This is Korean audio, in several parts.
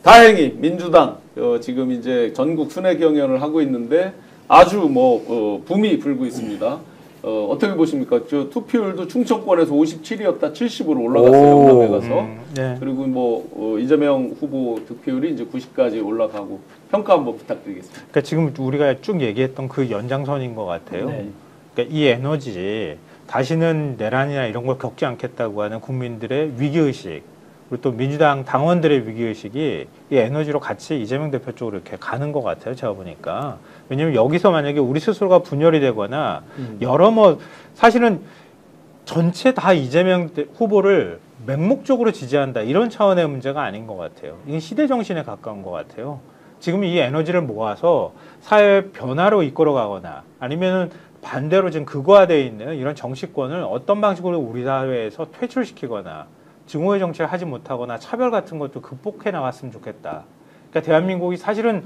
다행히 민주당 지금 이제 전국 순회 경연을 하고 있는데 아주 뭐 붐이 불고 있습니다. 어떻게 보십니까? 저 투표율도 충청권에서 57이었다 70으로 올라갔어요. 영남에 가서. 네. 그리고 뭐 이재명 후보 득표율이 이제 90까지 올라가고 평가 한번 부탁드리겠습니다. 그러니까 지금 우리가 쭉 얘기했던 그 연장선인 것 같아요. 네. 그러니까 이 에너지 다시는 내란이나 이런 걸 겪지 않겠다고 하는 국민들의 위기의식, 그리고 또 민주당 당원들의 위기의식이 이 에너지로 같이 이재명 대표 쪽으로 이렇게 가는 것 같아요. 제가 보니까. 왜냐면 여기서 만약에 우리 스스로가 분열이 되거나 여러 사실은 전체 다 이재명 후보를 맹목적으로 지지한다 이런 차원의 문제가 아닌 것 같아요. 이게 시대 정신에 가까운 것 같아요. 지금 이 에너지를 모아서 사회 변화로 이끌어가거나 아니면은 반대로 지금 극화되어 있는 이런 정치권을 어떤 방식으로 우리 사회에서 퇴출시키거나 증오의 정치를 하지 못하거나 차별 같은 것도 극복해 나갔으면 좋겠다. 그러니까 대한민국이 사실은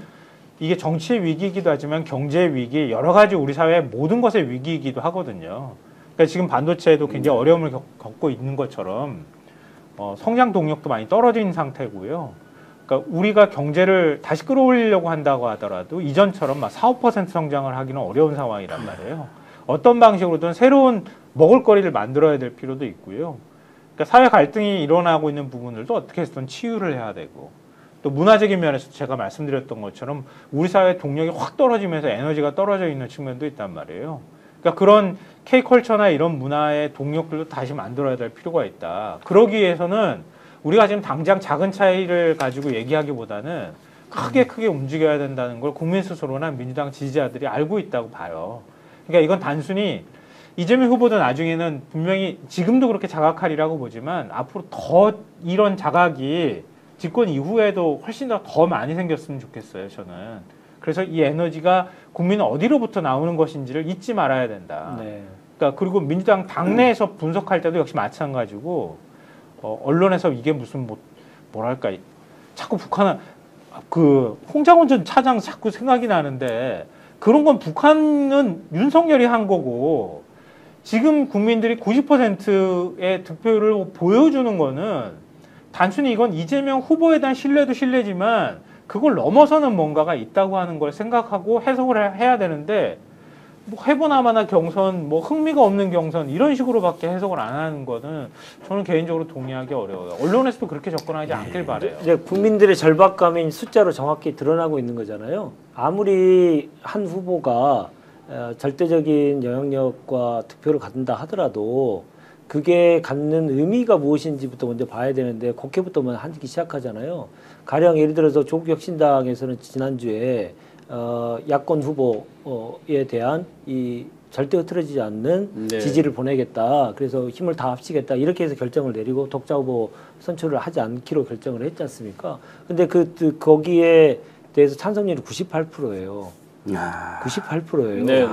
이게 정치의 위기이기도 하지만 경제의 위기, 여러 가지 우리 사회의 모든 것의 위기이기도 하거든요. 그러니까 지금 반도체에도 굉장히 어려움을 겪고 있는 것처럼 성장 동력도 많이 떨어진 상태고요. 그러니까 우리가 경제를 다시 끌어올리려고 한다고 하더라도 이전처럼 막 4, 5% 성장을 하기는 어려운 상황이란 말이에요. 어떤 방식으로든 새로운 먹을거리를 만들어야 될 필요도 있고요. 그러니까 사회 갈등이 일어나고 있는 부분들도 어떻게 해서든 치유를 해야 되고 또 문화적인 면에서 제가 말씀드렸던 것처럼 우리 사회 동력이 확 떨어지면서 에너지가 떨어져 있는 측면도 있단 말이에요. 그러니까 그런 K컬처나 이런 문화의 동력들도 다시 만들어야 될 필요가 있다. 그러기 위해서는 우리가 지금 당장 작은 차이를 가지고 얘기하기보다는 크게 움직여야 된다는 걸 국민 스스로나 민주당 지지자들이 알고 있다고 봐요. 그러니까 이건 단순히 이재명 후보도 나중에는 분명히 지금도 그렇게 자각하리라고 보지만 앞으로 더 이런 자각이 집권 이후에도 훨씬 더 많이 생겼으면 좋겠어요, 저는. 그래서 이 에너지가 국민은 어디로부터 나오는 것인지를 잊지 말아야 된다. 네. 그러니까 그리고 민주당 당내에서 분석할 때도 역시 마찬가지고 언론에서 이게 무슨 뭐랄까 자꾸 북한은 그 홍장원 차장 자꾸 생각이 나는데 그런 건 북한은 윤석열이 한 거고 지금 국민들이 90%의 득표율을 보여주는 거는 단순히 이건 이재명 후보에 대한 신뢰도 신뢰지만 그걸 넘어서는 뭔가가 있다고 하는 걸 생각하고 해석을 해야 되는데 뭐 해보나마나 경선, 뭐 흥미가 없는 경선 이런 식으로밖에 해석을 안 하는 거는 저는 개인적으로 동의하기 어려워요. 언론에서도 그렇게 접근하지 않길 바래요. 이제 국민들의 절박감이 숫자로 정확히 드러나고 있는 거잖아요. 아무리 한 후보가 절대적인 영향력과 득표를 갖는다 하더라도 그게 갖는 의미가 무엇인지부터 먼저 봐야 되는데 국회부터 하기 시작하잖아요. 가령 예를 들어서 조국혁신당에서는 지난주에 야권 후보에 대한 이 절대 흐트러지지 않는 지지를 보내겠다. 그래서 힘을 다 합치겠다. 이렇게 해서 결정을 내리고 독자 후보 선출을 하지 않기로 결정을 했지 않습니까? 근데 거기에 대해서 찬성률이 98%예요. 98%예요. 네네.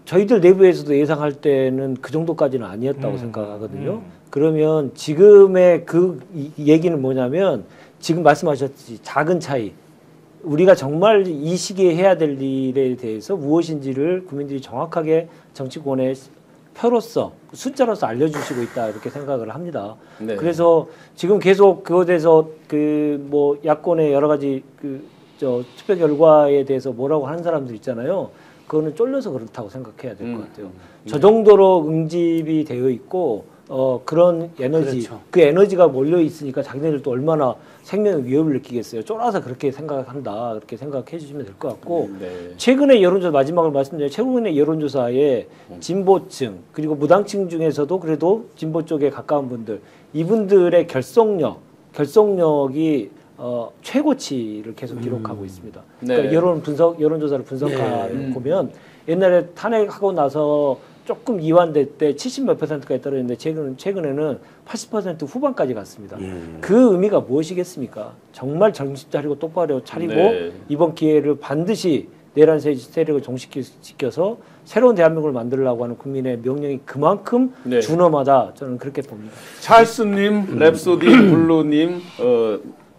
저희들 내부에서도 예상할 때는 그 정도까지는 아니었다고 생각하거든요. 그러면 지금의 그 얘기는 뭐냐면 지금 말씀하셨듯이 작은 차이. 우리가 정말 이 시기에 해야 될 일에 대해서 무엇인지를 국민들이 정확하게 정치권의 표로서 숫자로서 알려주시고 있다 이렇게 생각을 합니다. 네. 그래서 지금 계속 그거에 대해서 야권의 여러 가지 투표 결과에 대해서 뭐라고 하는 사람들 있잖아요. 그거는 쫄려서 그렇다고 생각해야 될 것 같아요. 저 정도로 응집이 되어 있고 그런 에너지, 그렇죠. 그 에너지가 몰려 있으니까 자기네들도 얼마나 생명의 위협을 느끼겠어요. 쫄아서 그렇게 생각한다. 그렇게 생각해 주시면 될 것 같고 최근에 여론조사 마지막으로 말씀드려요. 최근에 여론조사에 진보층 그리고 무당층 중에서도 그래도 진보 쪽에 가까운 분들 이분들의 결속력이 최고치를 계속 기록하고 있습니다. 그러니까 여론조사를 분석해 보면 옛날에 탄핵하고 나서 조금 이완될 때 70몇 %까지 떨어졌는데 최근에는 80% 후반까지 갔습니다. 그 의미가 무엇이겠습니까? 정말 정신 차리고 똑바로 차리고 이번 기회를 반드시 내란 세력을 종식시켜서 새로운 대한민국을 만들려고 하는 국민의 명령이 그만큼 준엄하다. 저는 그렇게 봅니다. 찰스님, 랩소디 블루님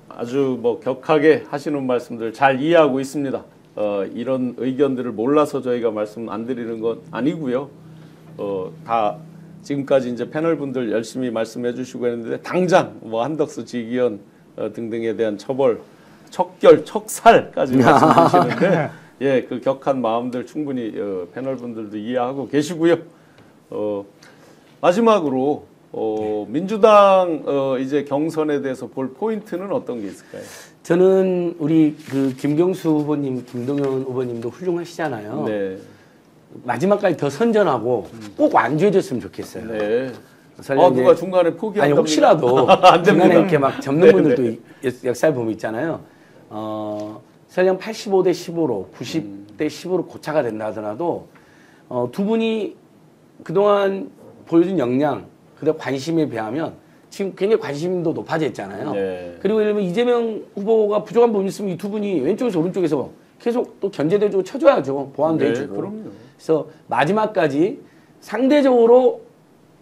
아주 격하게 하시는 말씀들 잘 이해하고 있습니다. 이런 의견들을 몰라서 저희가 말씀 안 드리는 건 아니고요. 다 지금까지 이제 패널 분들 열심히 말씀해 주시고 했는데 당장 한덕수 지기현 등등에 대한 처벌, 척결, 척살까지 말씀 주시는데 예, 그 격한 마음들 충분히 패널 분들도 이해하고 계시고요. 마지막으로 민주당 이제 경선에 대해서 볼 포인트는 어떤 게 있을까요? 저는 우리 그 김경수 후보님, 김동연 후보님도 훌륭하시잖아요. 네. 마지막까지 더 선전하고 꼭 완주해줬으면 좋겠어요. 네. 설령 누가 이제 중간에 포기한다면 아니 혹시라도 안 됩니다. 중간에 이렇게 막 접는 네, 분들도 네. 역사에 보면 있잖아요. 설령 85대 15로 90대 10으로 고차가 된다 하더라도 두 분이 그동안 보여준 역량, 그다음 관심에 비하면 지금 굉장히 관심도 높아졌잖아요. 네. 그리고 예를 들면 이재명 후보가 부족한 부분이 있으면 이 두 분이 왼쪽에서 오른쪽에서 계속 또 견제도 해주고 쳐줘야죠. 보완도 네, 해주고. 그럼요. 그래서 마지막까지 상대적으로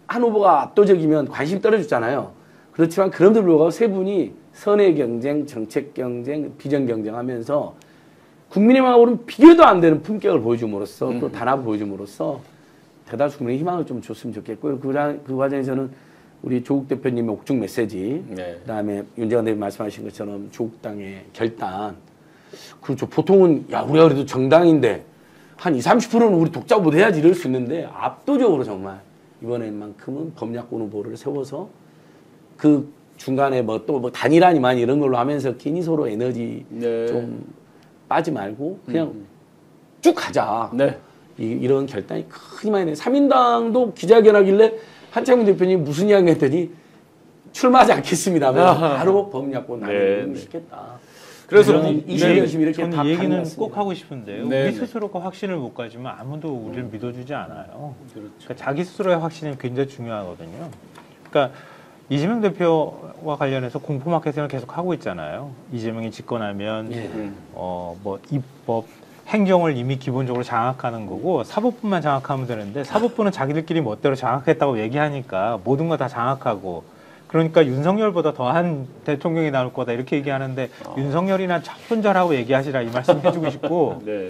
한 후보가 압도적이면 관심 떨어졌잖아요. 그렇지만 그럼에도 불구하고 세 분이 선의 경쟁, 정책 경쟁, 비전 경쟁하면서 국민의힘하고는 비교도 안 되는 품격을 보여줌으로써 또 단합을 보여줌으로써 대다수 국민의 희망을 좀 줬으면 좋겠고요. 그 과정에서는 우리 조국 대표님의 옥중 메시지, 네. 그다음에 윤재관 대표님 말씀하신 것처럼 조국 당의 결단. 그렇죠. 보통은 야 우리가 그래도 정당인데 한 20-30%는 우리 독자 못 해야지 이럴 수 있는데 압도적으로 정말 이번엔만큼은 범야권 후보를 세워서 그 중간에 뭐 또 뭐 단일화니만 이런 걸로 하면서 괜히 서로 에너지 네. 좀 빠지 말고 그냥 쭉 가자. 네. 이런 결단이 큰 힘이 되네. 3인당도 기자회견하길래 한창훈 대표님 무슨 이야기 했더니 출마하지 않겠습니다. 바로 범야권 나누는 네. 쉽겠다. 그래서 이런 이슈 열심히 이렇게 저는 다 이 얘기는 가능했습니다. 꼭 하고 싶은데요. 네, 우리 네. 스스로가 확신을 못 가지면 아무도 우리를 믿어주지 않아요. 그렇죠. 그러니까 자기 스스로의 확신이 굉장히 중요하거든요. 그러니까 이재명 대표와 관련해서 공포 마케팅을 계속 하고 있잖아요. 이재명이 집권하면 예. 뭐 입법, 행정을 이미 기본적으로 장악하는 거고 사법부만 장악하면 되는데 사법부는 자기들끼리 멋대로 장악했다고 얘기하니까 모든 거 다 장악하고 그러니까 윤석열보다 더한 대통령이 나올 거다 이렇게 얘기하는데 윤석열이나 적분절하고 얘기하시라 이 말씀 해주고 싶고 네.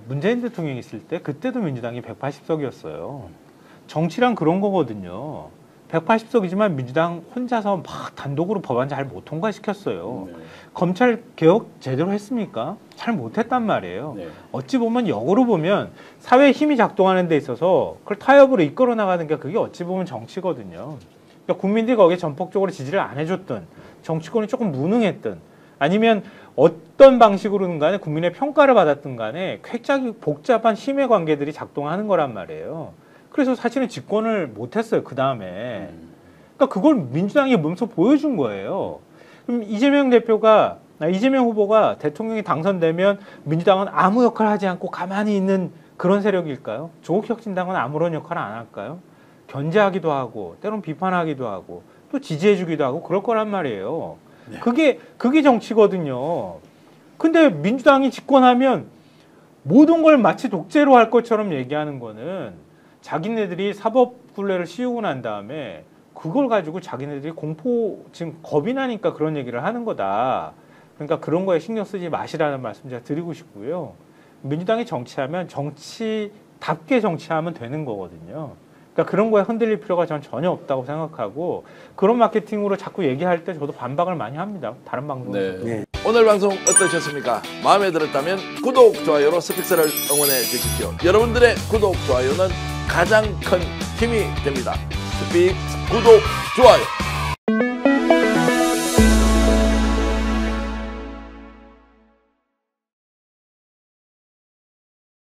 문재인 대통령이 있을 때 그때도 민주당이 180석이었어요. 정치란 그런 거거든요. 180석이지만 민주당 혼자서 막 단독으로 법안 잘 못 통과시켰어요. 네. 검찰 개혁 제대로 했습니까? 잘 못했단 말이에요. 네. 어찌 보면 역으로 보면 사회의 힘이 작동하는 데 있어서 그걸 타협으로 이끌어 나가는 게 그게 어찌 보면 정치거든요. 그러니까 국민들이 거기에 전폭적으로 지지를 안 해줬든 정치권이 조금 무능했든 아니면 어떤 방식으로든 간에 국민의 평가를 받았든 간에 굉장히 복잡한 힘의 관계들이 작동하는 거란 말이에요. 그래서 사실은 집권을 못했어요. 그 다음에. 그러니까 그걸 민주당이 몸소 보여준 거예요. 그럼 이재명 후보가 대통령이 당선되면 민주당은 아무 역할을 하지 않고 가만히 있는 그런 세력일까요? 조국혁신당은 아무런 역할을 안 할까요? 견제하기도 하고 때론 비판하기도 하고 또 지지해주기도 하고 그럴 거란 말이에요. 네. 그게 정치거든요. 근데 민주당이 집권하면 모든 걸 마치 독재로 할 것처럼 얘기하는 거는 자기네들이 사법 굴레를 씌우고 난 다음에 그걸 가지고 자기네들이 지금 겁이 나니까 그런 얘기를 하는 거다. 그러니까 그런 거에 신경 쓰지 마시라는 말씀 제가 드리고 싶고요. 민주당이 정치하면 정치답게 정치하면 되는 거거든요. 그러니까 그런 거에 흔들릴 필요가 전 전혀 없다고 생각하고 그런 마케팅으로 자꾸 얘기할 때 저도 반박을 많이 합니다. 다른 방송에서. 네. 네. 오늘 방송 어떠셨습니까? 마음에 들었다면 구독, 좋아요로 스픽스를 응원해 주십시오. 여러분들의 구독, 좋아요는 가장 큰 힘이 됩니다. 스픽스 구독, 좋아요.